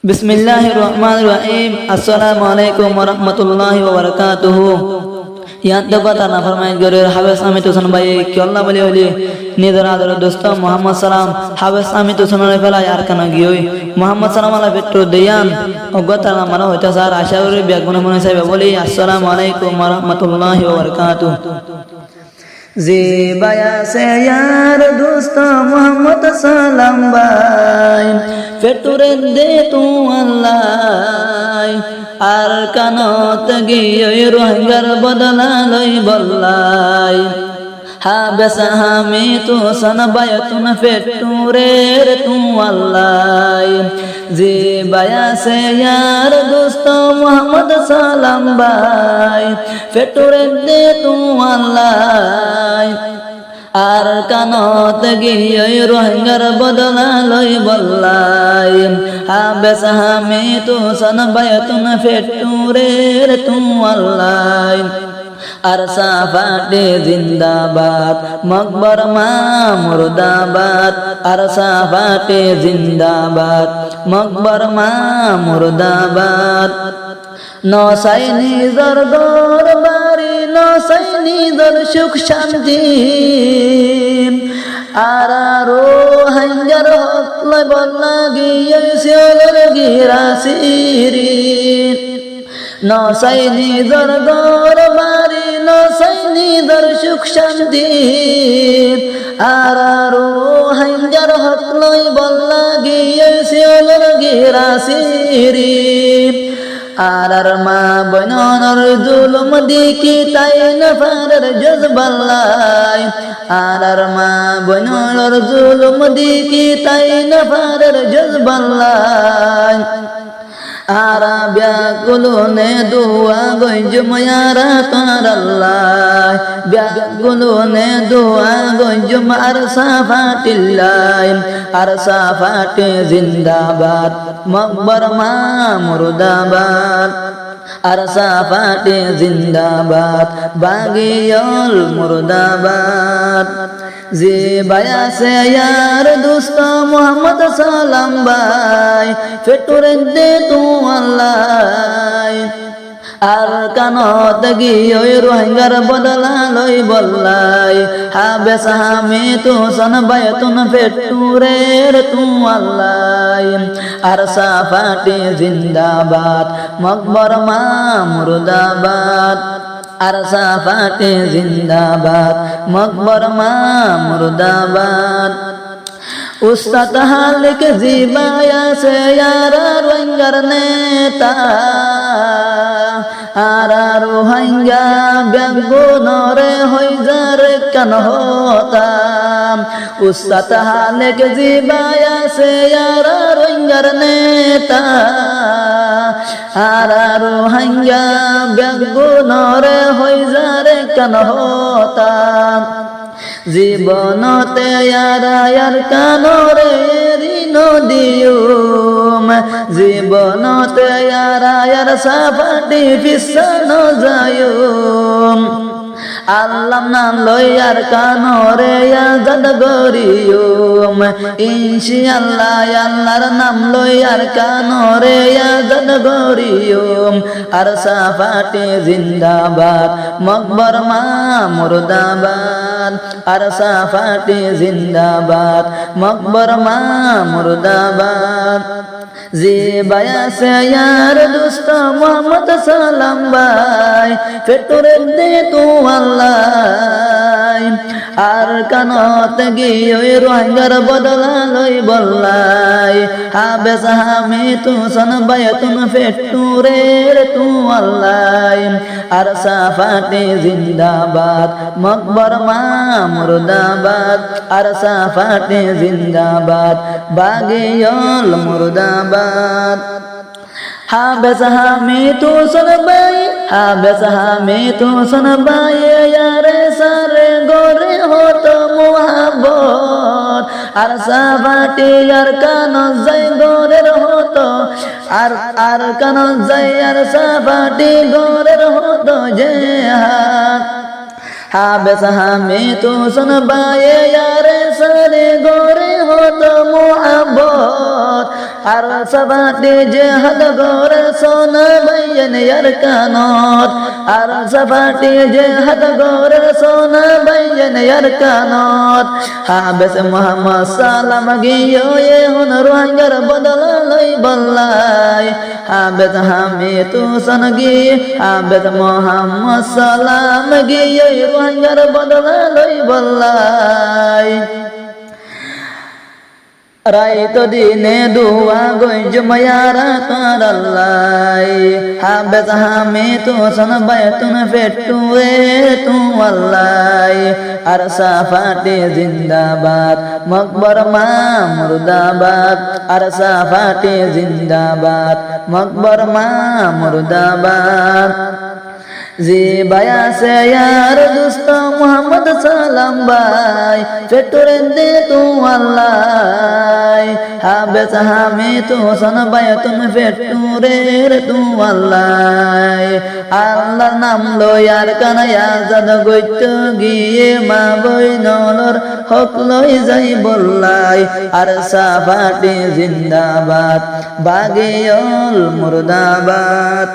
বিসমিল্লাহির রহমানির রহিম। আসসালামু আলাইকুম ওয়া রাহমাতুল্লাহি ওয়া বারাকাতুহু। ইয়াদ কথা না ফরমাই গরের হাবেস আমি তো ভাই কি আল্লাহ বলি বলি নিদর আদর দোস্ত মোহাম্মদ সালাম হাবেস আমি তো শোনালে ফেলা আর কেন গিয়ে মোহাম্মদ সালাম আলা পেট্রো দেয়ান অগতা না মানে হইতা স্যার আশা করি ব্যাগুনে মনে চাইবে বলি আসসালামু আলাইকুম ওয়া রাহমাতুল্লাহি ওয়া বারাকাতুহু। জিবায়া সে यार दोस्त मोहम्मद सलाम भाई फेटुरे दे तू अल्लाह আর কানত গিয়ে রোহিঙ্গার বদলা লই বল্লাই হাবেসা হামি তু সনবায়তুন ফেটুরের তু আল্লাহ জিবায়া সে यार दोस्त मोहम्मद सलाम भाई फेटुरे दे तू अल्लाह আর কানত গিয়ে রোহিঙ্গার বদলা লই বল্লাই হাবেস হামি তু সনবায়তুন ফেটুরের তু আল্লাহ আর সাফাটে জিন্দাবাদ মকবর মা মুর্দাবাদ আর সাফাটে জিন্দাবাদ মকবর মা মুর্দাবাদ নসাই নিজর দরবারি নসাই নিজর সুখ শান্তি আর হাঙ্গার হকলে বল্লা গিয়ে শিওলের গিরাসিরি নসাই নিজর দরবারি নসাই নিজর সুখ শান্তি আর হাঙ্গার হকলে বল্লা গিয়ে শিওলের গিরাসিরি আর মা বনর জুলুম দেখি তাই নফারের জজবাল্লাই আর মা বনর জুলুম দেখি তাই নফারের জজবাল্লাই আর ব্যাকুলনে দোয়া গঞ্জুমারা তার আল্লাহ ব্যাকুলনে দোয়া গঞ্জুম আর সাফাটিল্লাই আর সাফাটে জিন্দাবাদ মকবর মা মুর্দাবাদ আর সাফাটে জিন্দাবাদ বাগিয়ল মুর্দাবাদ জিবায়া সে यार दोस्त मोहम्मद सलाम भाई फेटुरे दे तू अल्लाह আর কানত গিয়ে রোহিঙ্গার বদলা লই বল্লাই হাবেস হামি তু সনবায়তুন ফেটুরের তু আল্লাহ আর সাফাটে জিন্দাবাদ মকবর মা মুর্দাবাদ আর সাফাটে জিন্দাবাদ মকবর মা মুর্দাবাদ উস্তাদ হালিক জিবায়া সে यार রোহিঙ্গার নেতা আর রোহিঙ্গা বেগুনরে হই যার কেন হতাম উস্তাদ হালিক জিবায়া সে यार রোহিঙ্গার নেতা আর রোহিঙ্গা বেগুনরে হই যার কেন হতাম জীবনতে আর কানরে ঋণ দিউম জীবনতে আর সাফাটি ফিসান যায়ুম আল্লাহ নাম লই আর কানরে আজাদ গরিয়ুম ইনশাআল্লাহ আল্লাহর নাম লই আর কানরে আজাদ গরিয়ুম আর সাফাটে জিন্দাবাদ মকবর মা মুর্দাবাদ আর সাফাটে জিন্দাবাদ মকবর মা মুর্দাবাদ জিবায়া সে यार दोस्त मोहम्मद सलाम भाई फेटुरे दे तू अल्लाह আর কানত গিয়ে রোহিঙ্গার বদলা লই বল্লাই হাবেস হামি তু সনবায়তুন ফেটুরের তু আল্লাহ আর সাফাটে জিন্দাবাদ মকবর মা মুর্দাবাদ আর সাফাটে জিন্দাবাদ বাগিয়ল মুর্দাবাদ হাবেস হামি তু সনবাই হাবেস হামি তু সনবাই यार সারে গোরে হতো মোহাব্বত আর সাফাটি আর কান যাই গোরের হতো আর কান যাই আর সাফাটি গোরের হতো যে হাবেস হামি তু সুন বায়ে ইয়ারে সারে গোরে হত মোহাব্বত আর সবাটি জেহাদ গোরে সোন বাইন ইয়ার কানত আর সবাটি জেহাদ গোরে সোন বাইন ইয়ার কানত হাবেস মোহাম্মদ সালাম গিয়ে হুন রোহিঙ্গার বদল লই বল্লাই হাবেস হামি তু সুন গিয়ে হাবেস মোহাম্মদ সালাম গিয়ে রোহিঙ্গার বদল লই বল্লাই রাইতো দিনে দুয়া গই জুমায়ারা তারাল্লাই হাবেস হামি তু সন বাইতুন ফেটুয়ে তু আল্লাই আর সাফাটি জিন্দাবাদ মকবর মা মুর্দাবাদ আর সাফাটি জিন্দাবাদ মকবর মা মুর্দাবাদ জি বায়া সে यार दोस्त मोहम्मद सलाम भाई फेटुरे दे तू अल्लाह हाबेस हामी तू सन भाई तुम फेटुरे रे तू अल्लाह আল্লাহর নাম লই আর কানায়া জাদ গইত গিয়ে মা বইনলর হক লই যাই বললাই আর সাফাটি জিন্দাবাদ বাগিয়ল মুর্দাবাদ